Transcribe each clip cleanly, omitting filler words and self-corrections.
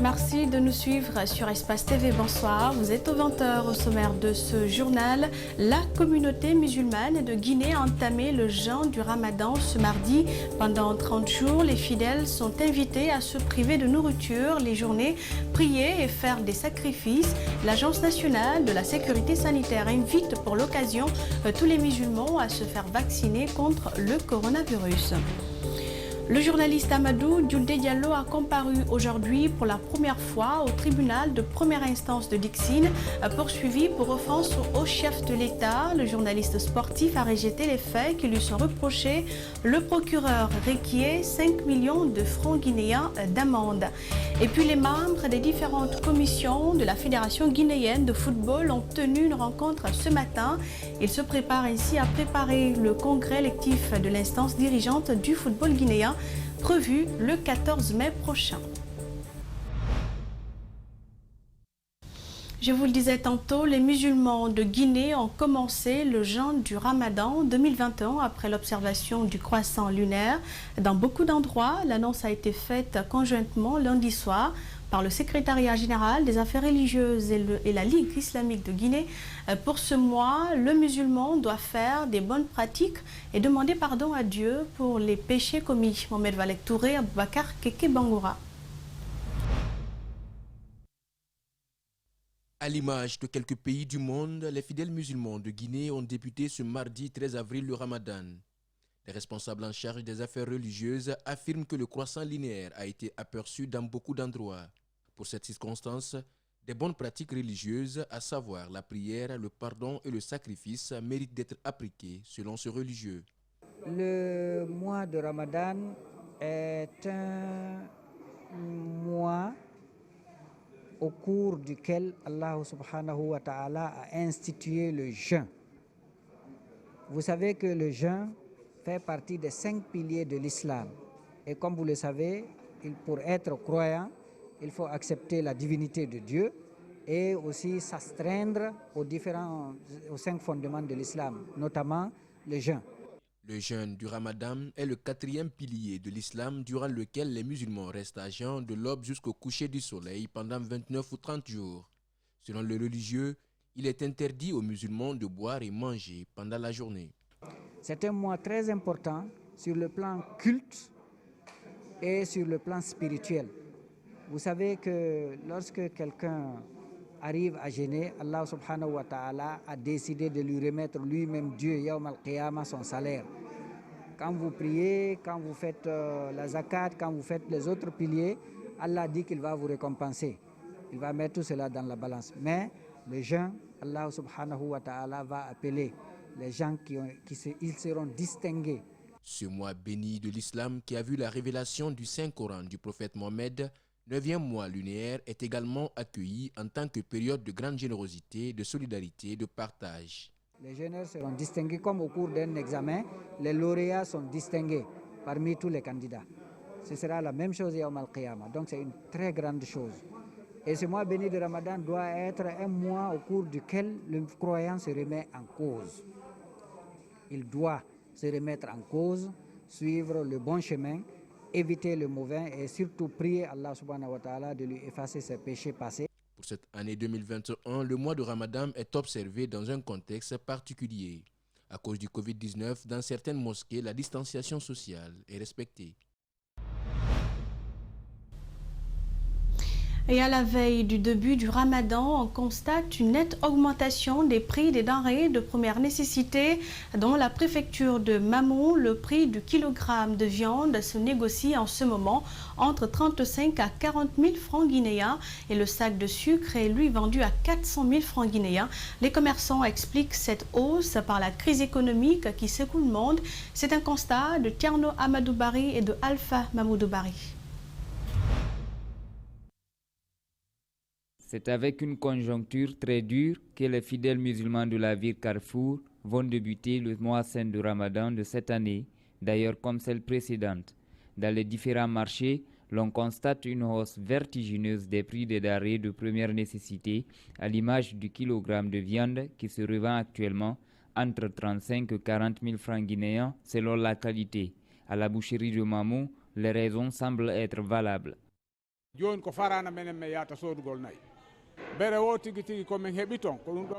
Merci de nous suivre sur Espace TV. Bonsoir. Vous êtes aux 20h au sommaire de ce journal. La communauté musulmane de Guinée a entamé le jeûne du Ramadan ce mardi. Pendant 30 jours, les fidèles sont invités à se priver de nourriture les journées, prier et faire des sacrifices. L'Agence nationale de la sécurité sanitaire invite pour l'occasion tous les musulmans à se faire vacciner contre le coronavirus. Le journaliste Amadou Dioudé Diallo a comparu aujourd'hui pour la première fois au tribunal de première instance de Dixine, poursuivi pour offense au chef de l'État. Le journaliste sportif a rejeté les faits qui lui sont reprochés. Le procureur requiert 5 millions de francs guinéens d'amende. Et puis les membres des différentes commissions de la Fédération guinéenne de football ont tenu une rencontre ce matin. Ils se préparent ainsi à préparer le congrès électif de l'instance dirigeante du football guinéen, prévu le 14 mai prochain. Je vous le disais tantôt, les musulmans de Guinée ont commencé le jeûne du Ramadan 2021 après l'observation du croissant lunaire. Dans beaucoup d'endroits, l'annonce a été faite conjointement lundi soir par le secrétariat général des affaires religieuses et la Ligue islamique de Guinée. Pour ce mois, le musulman doit faire des bonnes pratiques et demander pardon à Dieu pour les péchés commis. Mohamed Valek Touré, Aboubakar Keke Bangoura. À l'image de quelques pays du monde, les fidèles musulmans de Guinée ont débuté ce mardi 13 avril le Ramadan. Les responsables en charge des affaires religieuses affirment que le croissant linéaire a été aperçu dans beaucoup d'endroits. Pour cette circonstance, des bonnes pratiques religieuses, à savoir la prière, le pardon et le sacrifice, méritent d'être appliquées selon ce religieux. Le mois de Ramadan est un mois au cours duquel Allah subhanahu wa ta'ala a institué le jeûne. Vous savez que le jeûne fait partie des 5 piliers de l'islam. Et comme vous le savez, pour être croyant, il faut accepter la divinité de Dieu et aussi s'astreindre aux 5 fondements de l'islam, notamment le jeûne. Le jeûne du Ramadan est le 4e pilier de l'islam durant lequel les musulmans restent à jeûne de l'aube jusqu'au coucher du soleil pendant 29 ou 30 jours. Selon le religieux, il est interdit aux musulmans de boire et manger pendant la journée. C'est un mois très important sur le plan culte et sur le plan spirituel. Vous savez que lorsque quelqu'un arrive à jeûner, Allah subhanahu wa ta'ala a décidé de lui remettre lui-même Dieu, Yawm al-Qiyamah, son salaire. Quand vous priez, quand vous faites la zakat, quand vous faites les autres piliers, Allah dit qu'il va vous récompenser. Il va mettre tout cela dans la balance. Mais le jeûne, Allah subhanahu wa ta'ala va appeler les gens ils seront distingués. Ce mois béni de l'islam qui a vu la révélation du Saint-Coran du prophète Mohammed, 9e mois lunaire, est également accueilli en tant que période de grande générosité, de solidarité, de partage. Les jeûneurs seront distingués comme au cours d'un examen, les lauréats sont distingués parmi tous les candidats. Ce sera la même chose Yawm al-Qiyamah, donc c'est une très grande chose. Et ce mois béni de Ramadan doit être un mois au cours duquel le croyant se remet en cause. Il doit se remettre en cause, suivre le bon chemin, éviter le mauvais et surtout prier Allah subhanahu wa ta'ala de lui effacer ses péchés passés. Pour cette année 2021, le mois de Ramadan est observé dans un contexte particulier. À cause du Covid-19, dans certaines mosquées, la distanciation sociale est respectée. Et à la veille du début du Ramadan, on constate une nette augmentation des prix des denrées de première nécessité. Dans la préfecture de Mamou, le prix du kilogramme de viande se négocie en ce moment entre 35 à 40 000 francs guinéens et le sac de sucre est lui vendu à 400 000 francs guinéens. Les commerçants expliquent cette hausse par la crise économique qui secoue le monde. C'est un constat de Tierno Amadou Bari et de Alpha Mamoudou Bari. C'est avec une conjoncture très dure que les fidèles musulmans de la ville Carrefour vont débuter le mois saint de Ramadan de cette année, d'ailleurs comme celle précédente. Dans les différents marchés, l'on constate une hausse vertigineuse des prix des denrées de première nécessité, à l'image du kilogramme de viande qui se revend actuellement entre 35 et 40 000 francs guinéens selon la qualité. À la boucherie de Mamou, les raisons semblent être valables.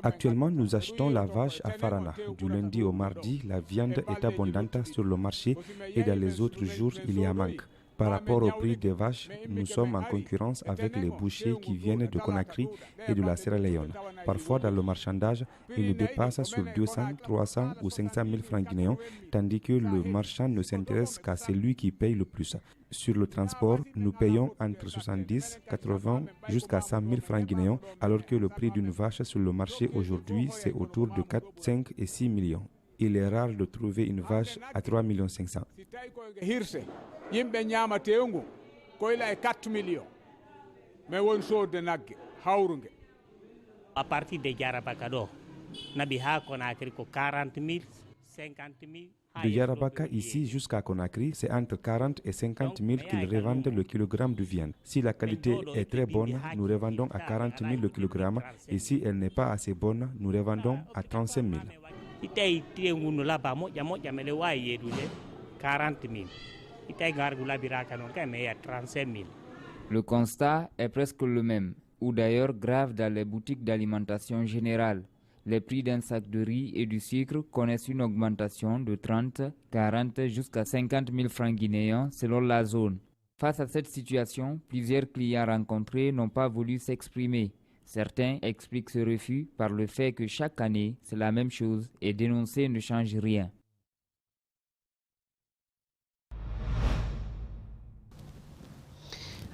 Actuellement, nous achetons la vache à Farana. Du lundi au mardi, la viande est abondante sur le marché et dans les autres jours, il y a manque. Par rapport au prix des vaches, nous sommes en concurrence avec les bouchers qui viennent de Conakry et de la Sierra Leone. Parfois, dans le marchandage, ils nous dépassent sur 200, 300 ou 500 000 francs guinéens, tandis que le marchand ne s'intéresse qu'à celui qui paye le plus. Sur le transport, nous payons entre 70, 80 jusqu'à 100 000 francs guinéens, alors que le prix d'une vache sur le marché aujourd'hui, c'est autour de 4, 5 et 6 millions. Il est rare de trouver une vache à 3 500 000. À partir de Yarabakado, Nabiha Conakry 40 000, 50 000. De Yarabaka ici jusqu'à Conakry, c'est entre 40 et 50 000 qu'ils revendent le kilogramme de viande. Si la qualité est très bonne, nous revendons à 40 000 le kilogramme, et si elle n'est pas assez bonne, nous revendons à 35 000. 40 000. Le constat est presque le même, ou d'ailleurs grave dans les boutiques d'alimentation générale. Les prix d'un sac de riz et du sucre connaissent une augmentation de 30, 40 jusqu'à 50 000 francs guinéens selon la zone. Face à cette situation, plusieurs clients rencontrés n'ont pas voulu s'exprimer. Certains expliquent ce refus par le fait que chaque année, c'est la même chose et dénoncer ne change rien.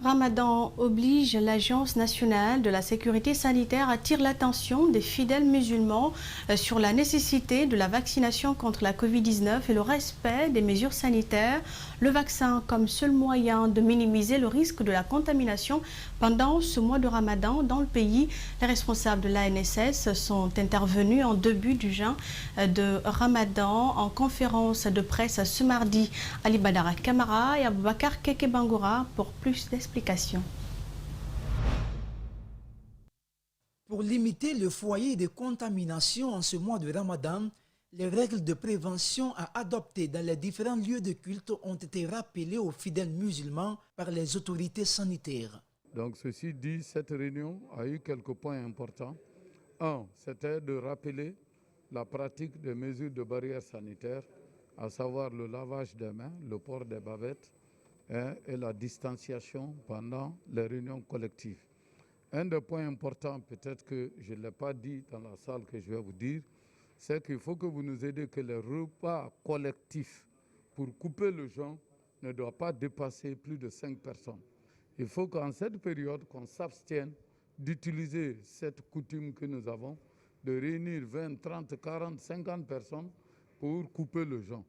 Ramadan oblige, l'Agence nationale de la sécurité sanitaire attire l'attention des fidèles musulmans sur la nécessité de la vaccination contre la Covid-19 et le respect des mesures sanitaires. Le vaccin comme seul moyen de minimiser le risque de la contamination pendant ce mois de Ramadan dans le pays. Les responsables de l'ANSS sont intervenus en début du jeûne de Ramadan en conférence de presse ce mardi. Ali Badara Kamara et Aboubakar Keke Bangoura pour plus d'explications. Pour limiter le foyer de contamination en ce mois de Ramadan, les règles de prévention à adopter dans les différents lieux de culte ont été rappelées aux fidèles musulmans par les autorités sanitaires. Donc ceci dit, cette réunion a eu quelques points importants. Un, c'était de rappeler la pratique des mesures de barrière sanitaire, à savoir le lavage des mains, le port des bavettes, et la distanciation pendant les réunions collectives. Un des points importants, peut-être que je ne l'ai pas dit dans la salle que je vais vous dire, c'est qu'il faut que vous nous aidiez que les repas collectifs pour couper le jeûne ne doivent pas dépasser plus de 5 personnes. Il faut qu'en cette période, qu'on s'abstienne d'utiliser cette coutume que nous avons, de réunir 20, 30, 40, 50 personnes pour couper le jeûne.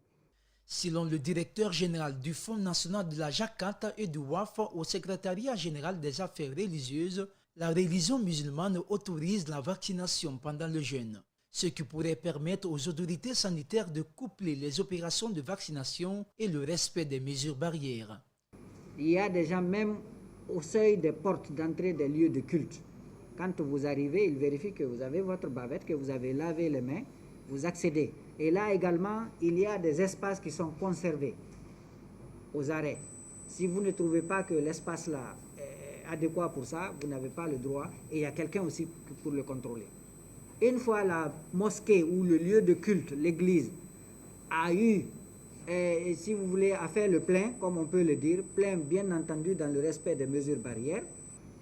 Selon le directeur général du Fonds national de la Zakat et du Waqf au secrétariat général des affaires religieuses, la religion musulmane autorise la vaccination pendant le jeûne, ce qui pourrait permettre aux autorités sanitaires de coupler les opérations de vaccination et le respect des mesures barrières. Il y a des gens même au seuil des portes d'entrée des lieux de culte. Quand vous arrivez, ils vérifient que vous avez votre bavette, que vous avez lavé les mains, vous accédez. Et là également, il y a des espaces qui sont conservés aux arrêts. Si vous ne trouvez pas que l'espace là est adéquat pour ça, vous n'avez pas le droit et il y a quelqu'un aussi pour le contrôler. Une fois la mosquée ou le lieu de culte, l'église, a eu, si vous voulez, à faire le plein, comme on peut le dire, plein bien entendu dans le respect des mesures barrières,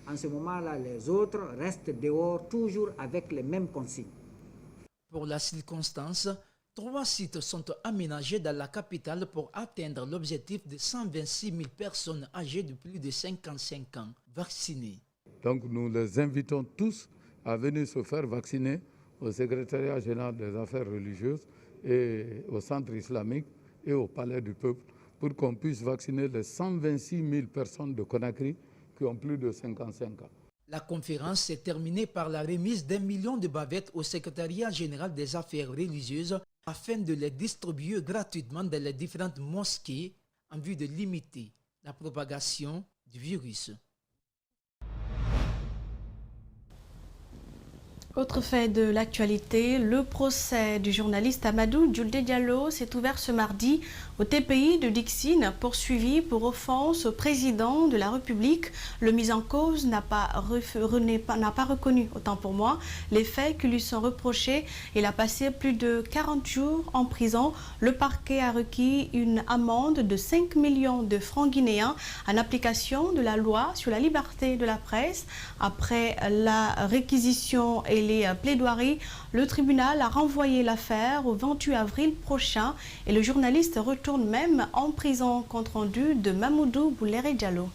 en ce moment-là, les autres restent dehors toujours avec les mêmes consignes. Pour la circonstance, 3 sites sont aménagés dans la capitale pour atteindre l'objectif de 126 000 personnes âgées de plus de 55 ans vaccinées. Donc nous les invitons tous à venir se faire vacciner au secrétariat général des affaires religieuses et au centre islamique et au palais du peuple pour qu'on puisse vacciner les 126 000 personnes de Conakry qui ont plus de 55 ans. La conférence s'est terminée par la remise d'1 million de bavettes au secrétariat général des affaires religieuses afin de les distribuer gratuitement dans les différentes mosquées en vue de limiter la propagation du virus. Autre fait de l'actualité, le procès du journaliste Amadou Djoulde Diallo s'est ouvert ce mardi au TPI de Dixine, poursuivi pour offense au président de la République. Le mis en cause n'a pas reconnu, autant pour moi, les faits qui lui sont reprochés. Il a passé plus de 40 jours en prison. Le parquet a requis une amende de 5 millions de francs guinéens en application de la loi sur la liberté de la presse. Après la réquisition et les plaidoiries, le tribunal a renvoyé l'affaire au 28 avril prochain et le journaliste retourne même en prison. Compte rendu de Mamoudou Bouléré Diallo.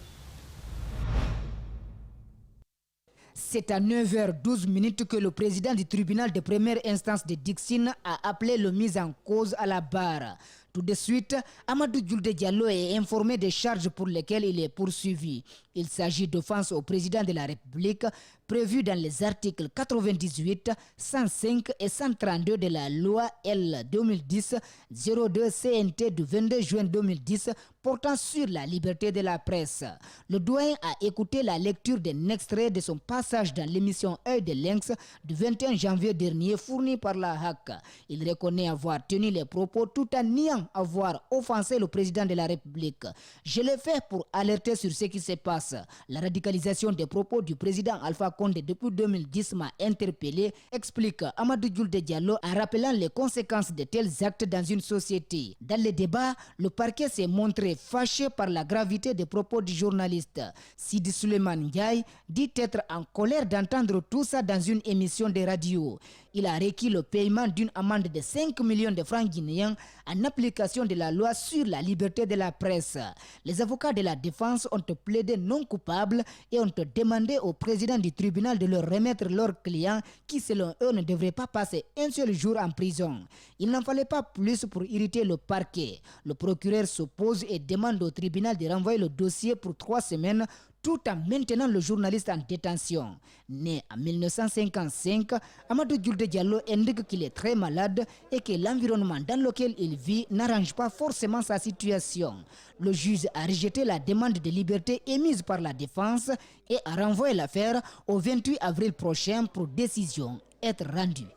C'est à 9h12 que le président du tribunal de première instance de Dixine a appelé le mis en cause à la barre. Tout de suite, Amadou Djoulde Diallo est informé des charges pour lesquelles il est poursuivi. Il s'agit d'offense au président de la République prévues dans les articles 98, 105 et 132 de la loi L 2010-02 CNT du 22 juin 2010 portant sur la liberté de la presse. Le doyen a écouté la lecture d'un extrait de son passage dans l'émission Œil de Lynx du 21 janvier dernier fournie par la HAC. Il reconnaît avoir tenu les propos tout en niant avoir offensé le président de la République. Je l'ai fait pour alerter sur ce qui se passe. La radicalisation des propos du président Alpha Condé depuis 2010 m'a interpellé, explique Amadou Djoulde Diallo en rappelant les conséquences de tels actes dans une société. Dans le débat, le parquet s'est montré fâché par la gravité des propos du journaliste. Sidi Suleiman Ndiaye dit être en colère d'entendre tout ça dans une émission de radio. Il a requis le paiement d'une amende de 5 millions de francs guinéens en application de la loi sur la liberté de la presse. Les avocats de la défense ont plaidé non coupable et ont demandé au président du tribunal de leur remettre leurs clients qui, selon eux, ne devraient pas passer un seul jour en prison. Il n'en fallait pas plus pour irriter le parquet. Le procureur s'oppose et demande au tribunal de renvoyer le dossier pour 3 semaines tout en maintenant le journaliste en détention. Né en 1955, Amadou Djoulde Diallo indique qu'il est très malade et que l'environnement dans lequel il vit n'arrange pas forcément sa situation. Le juge a rejeté la demande de liberté émise par la défense et a renvoyé l'affaire au 28 avril prochain pour décision être rendue.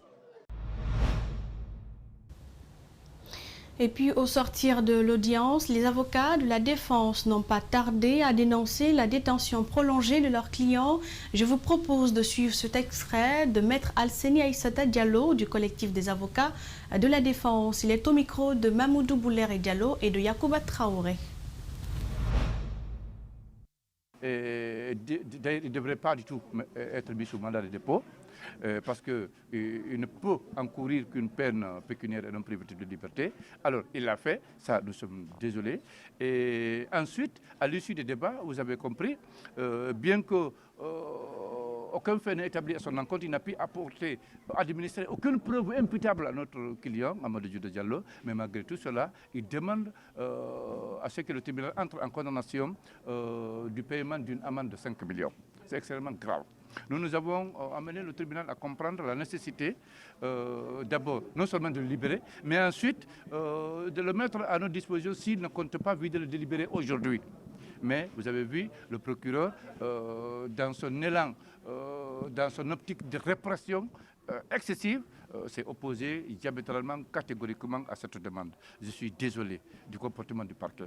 Et puis, au sortir de l'audience, les avocats de la défense n'ont pas tardé à dénoncer la détention prolongée de leurs clients. Je vous propose de suivre cet extrait de Maître Alseni Aïssata Diallo du collectif des avocats de la défense. Il est au micro de Mamoudou Bouléré Diallo et de Yacouba Traoré. Il ne devrait pas du tout être mis sous mandat de dépôt. Parce qu'il ne peut encourir qu'une peine pécuniaire et non privative de liberté. Alors, il l'a fait, ça, nous sommes désolés. Et ensuite, à l'issue des débats, vous avez compris, bien que aucun fait n'est établi à son encontre, il n'a pu apporter, administrer aucune preuve imputable à notre client, Amadou Djoulde Diallo, mais malgré tout cela, il demande à ce que le tribunal entre en condamnation du paiement d'une amende de 5 millions. C'est extrêmement grave. Nous avons amené le tribunal à comprendre la nécessité d'abord non seulement de le libérer, mais ensuite de le mettre à notre disposition s'il ne compte pas vider le délibéré aujourd'hui. Mais vous avez vu, le procureur, dans son élan, dans son optique de répression excessive, s'est opposé diamétralement, catégoriquement à cette demande. Je suis désolé du comportement du parquet.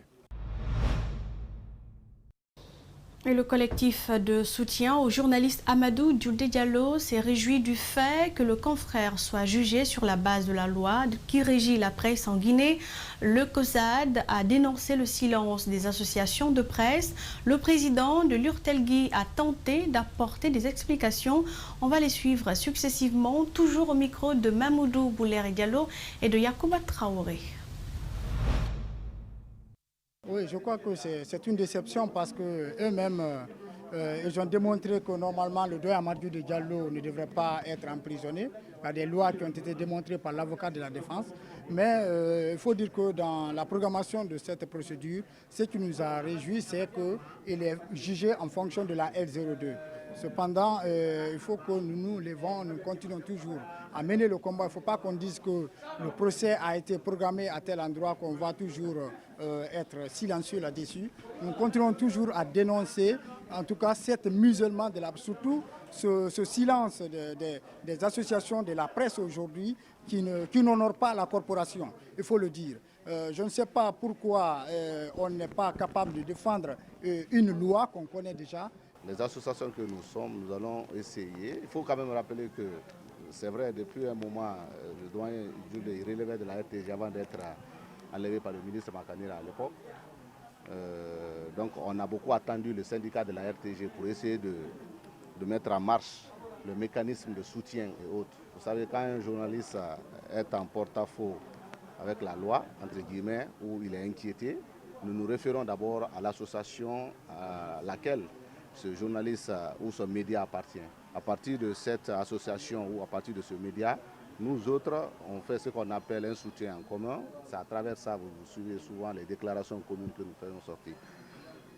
Et le collectif de soutien au journaliste Amadou Djoulde Diallo s'est réjoui du fait que le confrère soit jugé sur la base de la loi qui régit la presse en Guinée. Le COSAD a dénoncé le silence des associations de presse. Le président de l'Urtelgui a tenté d'apporter des explications. On va les suivre successivement, toujours au micro de Mamoudou Bouléré Diallo et de Yacouba Traoré. Oui, je crois que c'est une déception parce qu'eux-mêmes, ils ont démontré que normalement le doyen Amadou Djoulde Diallo ne devrait pas être emprisonné. Il y a des lois qui ont été démontrées par l'avocat de la défense. Mais il faut dire que dans la programmation de cette procédure, ce qui nous a réjouis, c'est qu'il est jugé en fonction de la L02. Cependant, il faut que nous continuons toujours à mener le combat. Il ne faut pas qu'on dise que le procès a été programmé à tel endroit qu'on va toujours être silencieux là-dessus. Nous continuons toujours à dénoncer, en tout cas, cette musulman surtout ce silence des associations de la presse aujourd'hui qui n'honorent pas la corporation, il faut le dire. Je ne sais pas pourquoi on n'est pas capable de défendre une loi qu'on connaît déjà. Les associations que nous sommes, nous allons essayer. Il faut quand même rappeler que c'est vrai, depuis un moment, le doyen Jules relevait de la RTG avant d'être enlevé par le ministre Makanira à l'époque. Donc on a beaucoup attendu le syndicat de la RTG pour essayer de mettre en marche le mécanisme de soutien et autres. Vous savez, quand un journaliste est en porte-à-faux avec la loi, entre guillemets, où il est inquiété, nous nous référons d'abord à l'association à laquelle ce journaliste ou ce média appartient. À partir de cette association ou à partir de ce média, nous autres, on fait ce qu'on appelle un soutien en commun. C'est à travers ça, vous suivez souvent les déclarations communes que nous faisons sortir.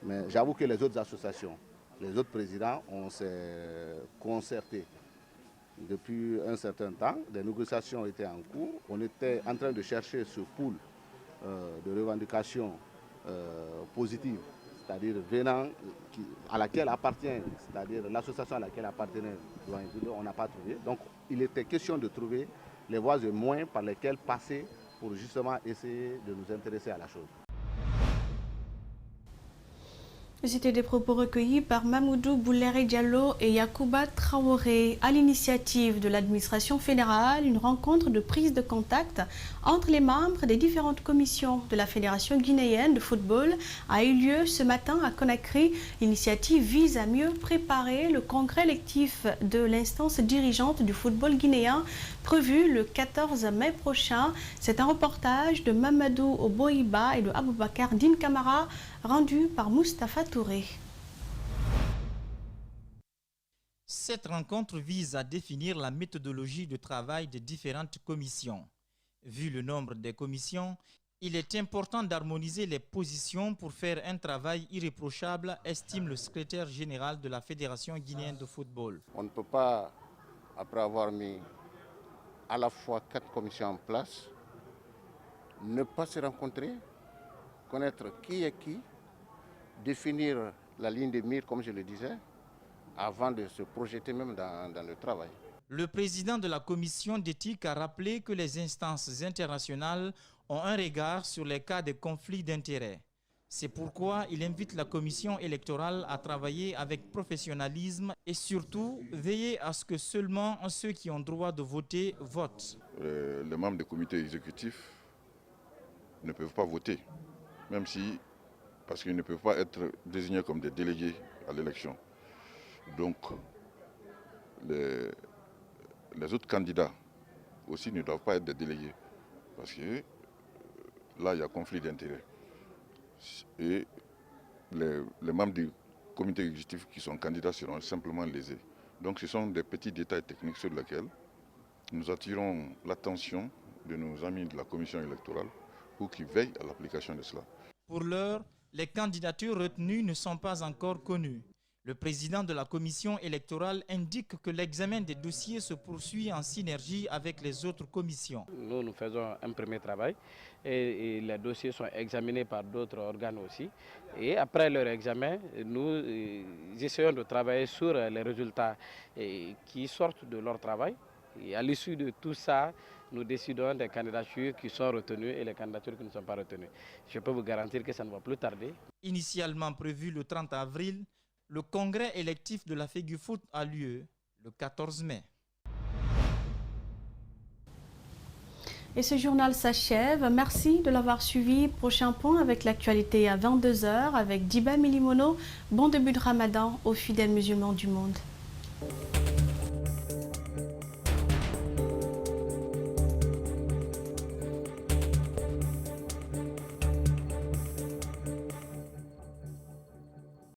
Mais j'avoue que les autres associations, les autres présidents, on s'est concertés depuis un certain temps. Des négociations étaient en cours. On était en train de chercher ce pool de revendications positives, c'est-à-dire venant, à laquelle appartient, c'est-à-dire l'association à laquelle appartenait, on n'a pas trouvé. Donc il était question de trouver les voies et moyens par lesquels passer pour justement essayer de nous intéresser à la chose. C'était des propos recueillis par Mamoudou Bouléré Diallo et Yacouba Traoré. À l'initiative de l'administration fédérale, une rencontre de prise de contact entre les membres des différentes commissions de la Fédération guinéenne de football a eu lieu ce matin à Conakry. L'initiative vise à mieux préparer le congrès électif de l'instance dirigeante du football guinéen prévu le 14 mai prochain. C'est un reportage de Mamadou Oboïba et de Aboubakar Din Kamara rendu par Moustapha Touré. Cette rencontre vise à définir la méthodologie de travail des différentes commissions. Vu le nombre des commissions, il est important d'harmoniser les positions pour faire un travail irréprochable, estime le secrétaire général de la Fédération guinéenne de football. On ne peut pas, après avoir mis à la fois 4 commissions en place, ne pas se rencontrer, connaître qui est qui, définir la ligne de mire, comme je le disais, avant de se projeter même dans le travail. Le président de la commission d'éthique a rappelé que les instances internationales ont un regard sur les cas de conflits d'intérêts. C'est pourquoi il invite la commission électorale à travailler avec professionnalisme et surtout veiller à ce que seulement ceux qui ont droit de voter votent. Les membres du comité exécutif ne peuvent pas voter, même si, parce qu'ils ne peuvent pas être désignés comme des délégués à l'élection. Donc, les autres candidats aussi ne doivent pas être des délégués, parce que là, il y a conflit d'intérêts. Et les membres du comité exécutif qui sont candidats seront simplement lésés. Donc ce sont des petits détails techniques sur lesquels nous attirons l'attention de nos amis de la commission électorale pour qu'ils veillent à l'application de cela. Pour l'heure, les candidatures retenues ne sont pas encore connues. Le président de la commission électorale indique que l'examen des dossiers se poursuit en synergie avec les autres commissions. Nous faisons un premier travail et les dossiers sont examinés par d'autres organes aussi. Et après leur examen, nous essayons de travailler sur les résultats qui sortent de leur travail. Et à l'issue de tout ça, nous décidons des candidatures qui sont retenues et les candidatures qui ne sont pas retenues. Je peux vous garantir que ça ne va plus tarder. Initialement prévu le 30 avril, le congrès électif de la FEGUFOOT a lieu le 14 mai. Et ce journal s'achève. Merci de l'avoir suivi. Prochain point avec l'actualité à 22h avec Diba Milimono. Bon début de Ramadan aux fidèles musulmans du monde.